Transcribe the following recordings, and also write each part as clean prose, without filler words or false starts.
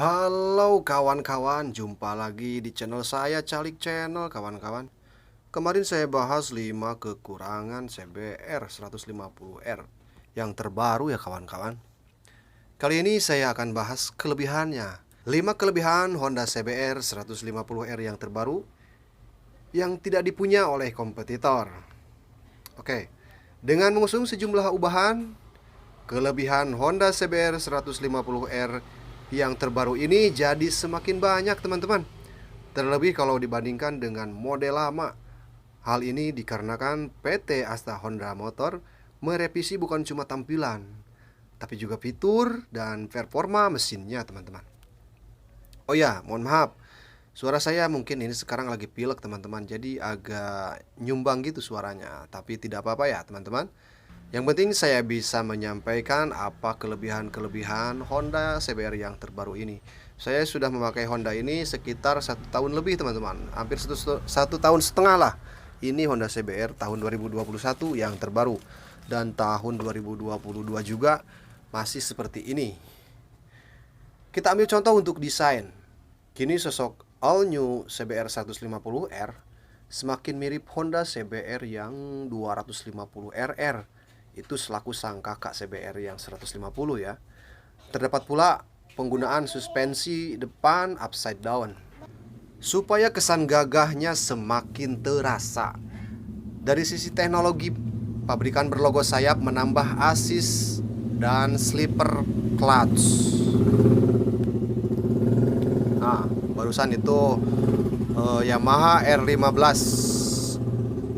Halo kawan-kawan, jumpa lagi di channel saya Calik Channel kawan-kawan. Kemarin saya bahas 5 kekurangan CBR 150R yang terbaru ya kawan-kawan. Kali ini saya akan bahas kelebihannya. 5 kelebihan Honda CBR 150R yang terbaru yang tidak dipunya oleh kompetitor. Oke, dengan mengusung sejumlah ubahan, kelebihan Honda CBR 150R yang terbaru ini jadi semakin banyak teman-teman. Terlebih kalau dibandingkan dengan model lama. Hal ini dikarenakan PT Asta Honda Motor merevisi bukan cuma tampilan, tapi juga fitur dan performa mesinnya teman-teman. Oh ya, mohon maaf, suara saya mungkin ini sekarang lagi pilek teman-teman, jadi agak nyumbang gitu suaranya. Tapi tidak apa-apa ya teman-teman. Yang penting saya bisa menyampaikan apa kelebihan-kelebihan Honda CBR yang terbaru ini. Saya sudah memakai Honda ini sekitar 1 tahun lebih teman-teman, hampir 1 tahun setengah lah. Ini Honda CBR tahun 2021 yang terbaru, dan tahun 2022 juga masih seperti ini. Kita ambil contoh untuk desain. Kini sosok all new CBR 150R semakin mirip Honda CBR yang 250RR. Itu selaku sang kakak CBR yang 150 ya. Terdapat pula penggunaan suspensi depan upside down supaya kesan gagahnya semakin terasa. Dari sisi teknologi, pabrikan berlogo sayap menambah assist dan slipper clutch. Nah, barusan itu Yamaha R15,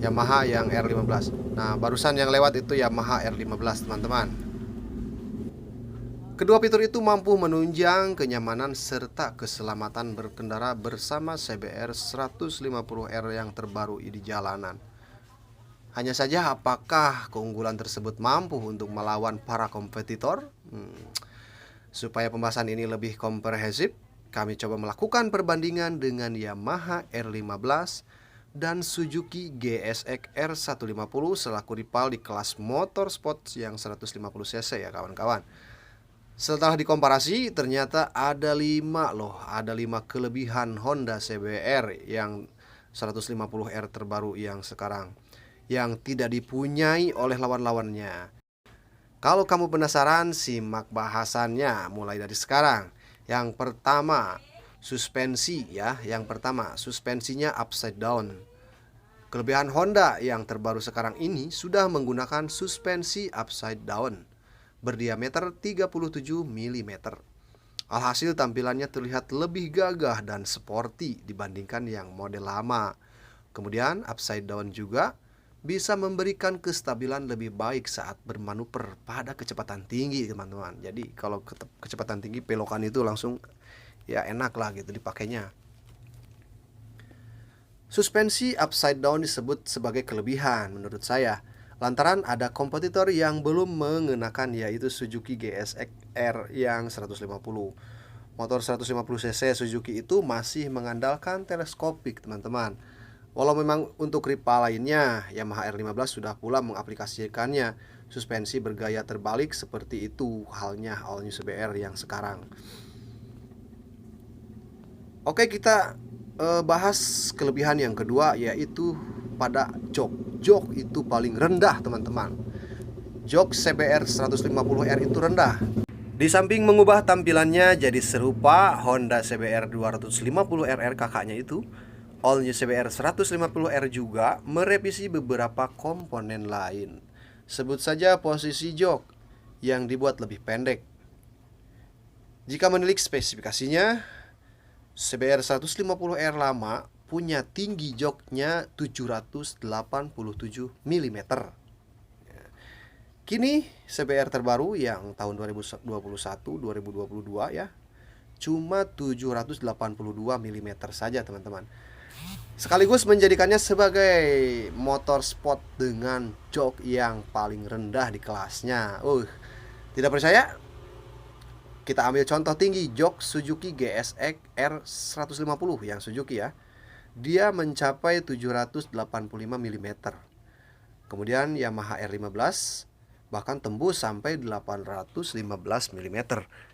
Yamaha yang R15. Nah, barusan yang lewat itu Yamaha R15 teman-teman. Kedua fitur itu mampu menunjang kenyamanan serta keselamatan berkendara bersama CBR 150R yang terbaru di jalanan. Hanya saja apakah keunggulan tersebut mampu untuk melawan para kompetitor? Supaya pembahasan ini lebih komprehensif, kami coba melakukan perbandingan dengan Yamaha R15 dan Suzuki GSX R150 selaku rival di kelas motorsport yang 150cc ya kawan-kawan. Setelah dikomparasi, ternyata ada 5 kelebihan Honda CBR yang 150R terbaru yang sekarang yang tidak dipunyai oleh lawan-lawannya. Kalau kamu penasaran, simak bahasannya mulai dari sekarang. Yang pertama, suspensi ya. Yang pertama, suspensinya upside down. Kelebihan Honda yang terbaru sekarang ini sudah menggunakan suspensi upside down berdiameter 37 mm. Alhasil tampilannya terlihat lebih gagah dan sporty dibandingkan yang model lama. Kemudian upside down juga bisa memberikan kestabilan lebih baik saat bermanuver pada kecepatan tinggi teman-teman. Jadi kalau kecepatan tinggi, belokan itu langsung ya enak lah gitu dipakainya. Suspensi upside down disebut sebagai kelebihan menurut saya, lantaran ada kompetitor yang belum mengenakan, yaitu Suzuki GSX-R yang 150. Motor 150cc Suzuki itu masih mengandalkan teleskopik teman-teman. Walau memang untuk rival lainnya, Yamaha R15 sudah pula mengaplikasikannya suspensi bergaya terbalik seperti itu halnya all new CBR yang sekarang. Oke, kita bahas kelebihan yang kedua, yaitu pada jok. Jok itu paling rendah teman-teman. Jok CBR 150R itu rendah. Di samping mengubah tampilannya jadi serupa Honda CBR 250RR kakaknya itu, all new CBR 150R juga merevisi beberapa komponen lain. Sebut saja posisi jok yang dibuat lebih pendek. Jika menilik spesifikasinya, CBR 150R lama punya tinggi joknya 787 mm. Kini CBR terbaru yang tahun 2021-2022 ya, cuma 782 mm saja teman-teman. Sekaligus menjadikannya sebagai motor sport dengan jok yang paling rendah di kelasnya. Tidak percaya? Kita ambil contoh tinggi jok Suzuki GSX R150 yang Suzuki ya. Dia mencapai 785 mm. Kemudian Yamaha R15 bahkan tembus sampai 815 mm.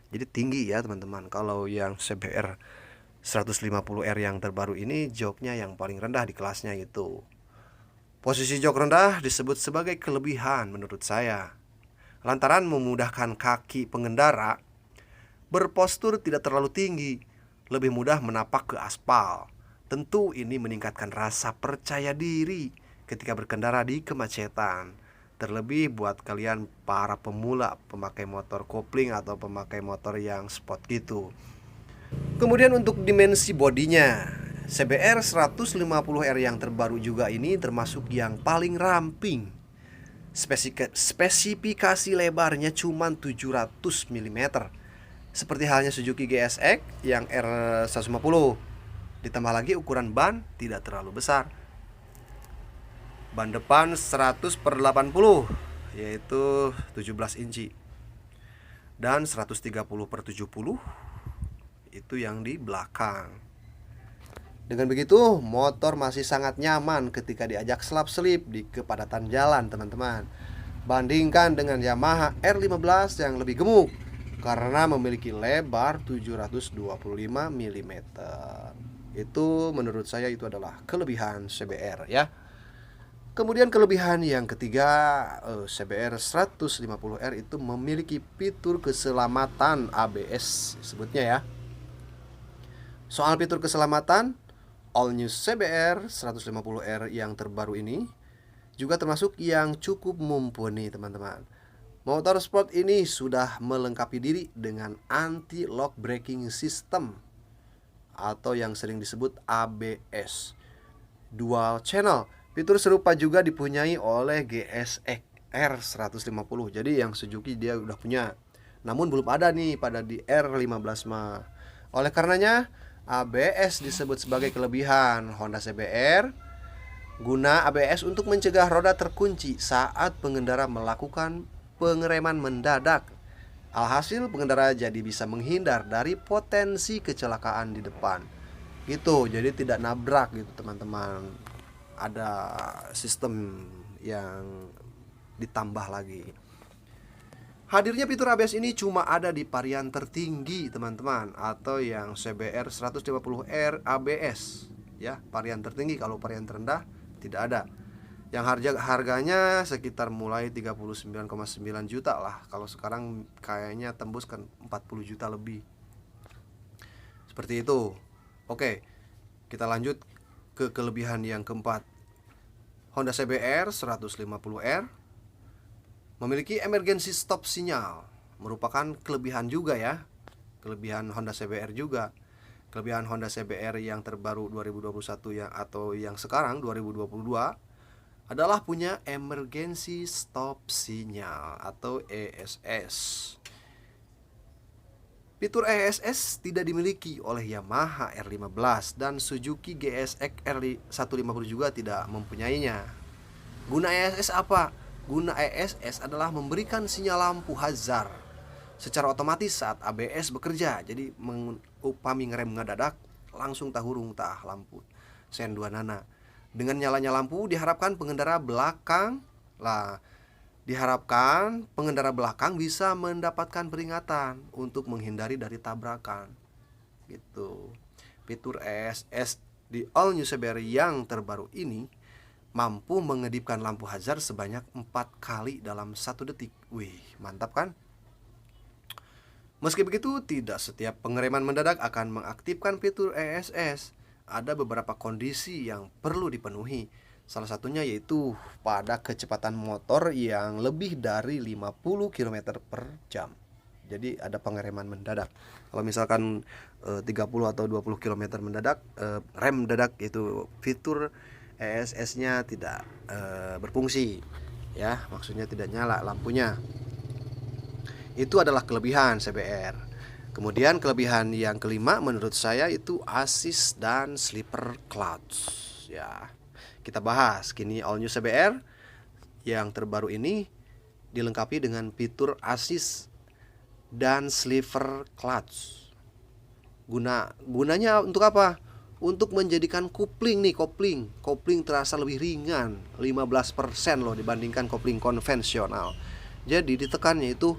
Jadi tinggi ya teman-teman. Kalau yang CBR 150R yang terbaru ini joknya yang paling rendah di kelasnya itu. Posisi jok rendah disebut sebagai kelebihan menurut saya, lantaran memudahkan kaki pengendara berpostur tidak terlalu tinggi, lebih mudah menapak ke aspal. Tentu ini meningkatkan rasa percaya diri ketika berkendara di kemacetan. Terlebih buat kalian para pemula pemakai motor kopling atau pemakai motor yang sport gitu. Kemudian untuk dimensi bodinya, CBR 150R yang terbaru juga ini termasuk yang paling ramping. Spesifikasi lebarnya cuma 700 mm. Seperti halnya Suzuki GSX yang R150. Ditambah lagi ukuran ban tidak terlalu besar. Ban depan 100/80, yaitu 17 inci. Dan 130/70 itu yang di belakang. Dengan begitu, motor masih sangat nyaman ketika diajak selap-selip di kepadatan jalan, teman-teman. Bandingkan dengan Yamaha R15 yang lebih gemuk karena memiliki lebar 725 mm. Itu menurut saya itu adalah kelebihan CBR ya. Kemudian kelebihan yang ketiga, CBR 150R itu memiliki fitur keselamatan ABS sebutnya ya. Soal fitur keselamatan, all new CBR 150R yang terbaru ini juga termasuk yang cukup mumpuni, teman-teman. Motor sport ini sudah melengkapi diri dengan anti-lock braking system atau yang sering disebut ABS dual channel. Fitur serupa juga dipunyai oleh GSX R150. Jadi yang Suzuki dia udah punya, namun belum ada nih pada di R15 mah. Oleh karenanya ABS disebut sebagai kelebihan Honda CBR. Guna ABS untuk mencegah roda terkunci saat pengendara melakukan pengereman mendadak. Alhasil pengendara jadi bisa menghindar dari potensi kecelakaan di depan. Gitu, jadi tidak nabrak gitu teman-teman. Ada sistem yang ditambah lagi. Hadirnya fitur ABS ini cuma ada di varian tertinggi teman-teman, atau yang CBR 150R ABS ya, varian tertinggi. Kalau varian terendah tidak ada. Yang harganya sekitar mulai 39,9 juta lah. Kalau sekarang kayaknya tembus kan 40 juta lebih. Seperti itu. Oke, kita lanjut ke kelebihan yang keempat. Honda CBR 150R memiliki emergency stop sinyal. Merupakan kelebihan juga ya. Kelebihan Honda CBR juga. Kelebihan Honda CBR yang terbaru 2021 yang atau yang sekarang 2022 adalah punya emergency stop sinyal atau ESS. Fitur ESS tidak dimiliki oleh Yamaha R15 dan Suzuki GSX R150 juga tidak mempunyainya. Guna ESS apa? Guna ESS adalah memberikan sinyal lampu hazard secara otomatis saat ABS bekerja. Jadi upami ngerem ngedadak langsung tahurung tah lampu sen dua nana. Dengan nyalanya lampu diharapkan pengendara belakang bisa mendapatkan peringatan untuk menghindari dari tabrakan. Gitu. Fitur ESS di all new CBR yang terbaru ini mampu mengedipkan lampu hazard sebanyak 4 kali dalam 1 detik. Wih, mantap kan? Meski begitu, tidak setiap pengereman mendadak akan mengaktifkan fitur ESS. Ada beberapa kondisi yang perlu dipenuhi. Salah satunya yaitu pada kecepatan motor yang lebih dari 50 km per jam. Jadi ada pengereman mendadak. Kalau misalkan 30 atau 20 km mendadak, rem mendadak, itu fitur ESS-nya tidak berfungsi. Ya, maksudnya tidak nyala lampunya. Itu adalah kelebihan CBR. Kemudian kelebihan yang kelima menurut saya itu assist dan sleeper clutch. Ya, kita bahas kini all new CBR yang terbaru ini dilengkapi dengan fitur assist dan sleeper clutch. Gunanya untuk apa? Untuk menjadikan kopling terasa lebih ringan 15% loh dibandingkan kopling konvensional. Jadi ditekannya itu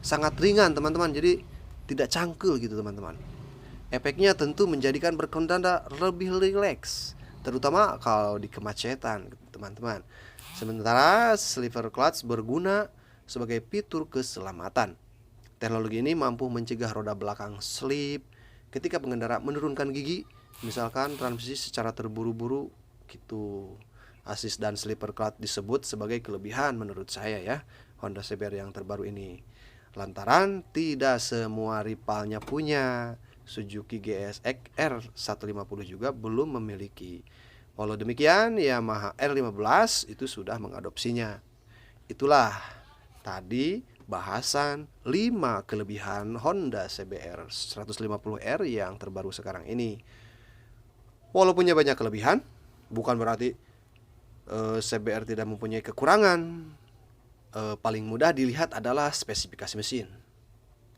sangat ringan teman-teman. Jadi tidak cangkel gitu teman-teman. Efeknya tentu menjadikan berkendara lebih rileks, terutama kalau di kemacetan teman-teman. Sementara sliver clutch berguna sebagai fitur keselamatan. Teknologi ini mampu mencegah roda belakang slip ketika pengendara menurunkan gigi, misalkan transmisi secara terburu-buru gitu. Assist dan slipper clutch disebut sebagai kelebihan menurut saya ya Honda CBR yang terbaru ini. Lantaran tidak semua rivalnya punya. Suzuki GSX R150 juga belum memiliki. Walau demikian, Yamaha R15 itu sudah mengadopsinya. Itulah tadi bahasan 5 kelebihan Honda CBR 150R yang terbaru sekarang ini. Walaupun punya banyak kelebihan, bukan berarti CBR tidak mempunyai kekurangan. Paling mudah dilihat adalah spesifikasi mesin.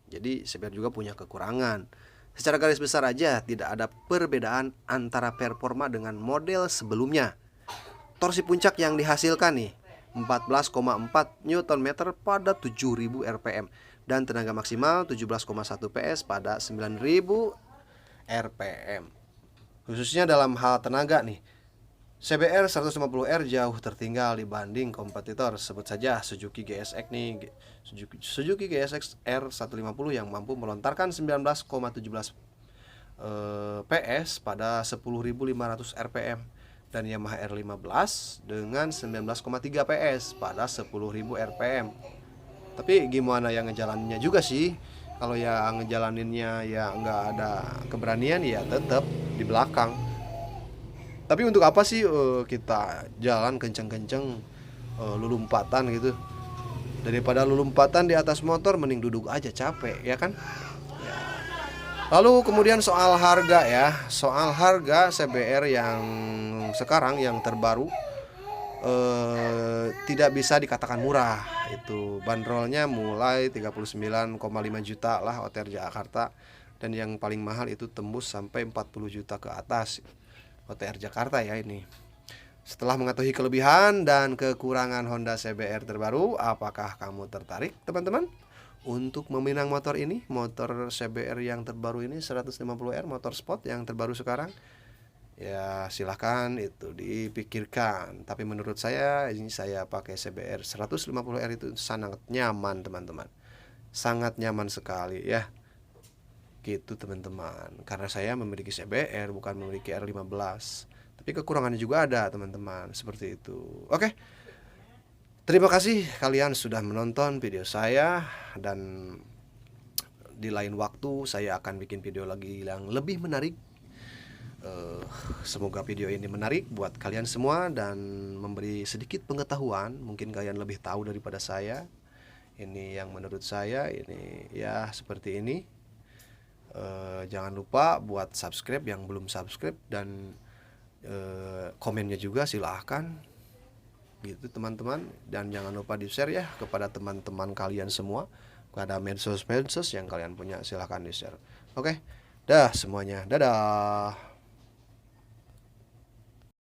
Jadi CBR juga punya kekurangan. Secara garis besar aja tidak ada perbedaan antara performa dengan model sebelumnya. Torsi puncak yang dihasilkan nih 14,4 Nm pada 7000 rpm dan tenaga maksimal 17,1 PS pada 9000 rpm. Khususnya dalam hal tenaga nih, CBR 150R jauh tertinggal dibanding kompetitor, sebut saja Suzuki GSX nih. Suzuki GSX R150 yang mampu melontarkan 19,17 PS pada 10.500 rpm dan Yamaha R15 dengan 19,3 PS pada 10.000 rpm. Tapi gimana yang ngejalaninnya juga sih? Kalau yang ngejalaninnya ya nggak ada keberanian ya tetap di belakang. Tapi untuk apa sih kita jalan kenceng-kenceng lulumpatan gitu? Daripada lulumpatan di atas motor mending duduk aja, capek ya kan? Ya. Lalu kemudian soal harga ya. Soal harga CBR yang sekarang yang terbaru tidak bisa dikatakan murah. Itu bandrolnya mulai 39,5 juta lah OTR Jakarta, dan yang paling mahal itu tembus sampai 40 juta ke atas. OTR Jakarta ya ini. Setelah mengetahui kelebihan dan kekurangan Honda CBR terbaru, apakah kamu tertarik teman-teman untuk meminang motor ini? Motor CBR yang terbaru ini 150R motor sport yang terbaru sekarang. Ya silahkan itu dipikirkan. Tapi menurut saya ini saya pakai CBR 150R itu sangat nyaman teman-teman. Sangat nyaman sekali ya. Gitu teman-teman. Karena saya memiliki CBR bukan memiliki R15. Tapi kekurangannya juga ada teman-teman. Seperti itu. Oke. Terima kasih kalian sudah menonton video saya. Dan di lain waktu saya akan bikin video lagi yang lebih menarik. Semoga video ini menarik buat kalian semua dan memberi sedikit pengetahuan. Mungkin kalian lebih tahu daripada saya. Ini yang menurut saya ini ya seperti ini. Jangan lupa buat subscribe yang belum subscribe, dan komennya juga silahkan gitu teman-teman, dan jangan lupa di share ya kepada teman-teman kalian semua, kepada medsos yang kalian punya silahkan di share. Oke, dah semuanya, dadah.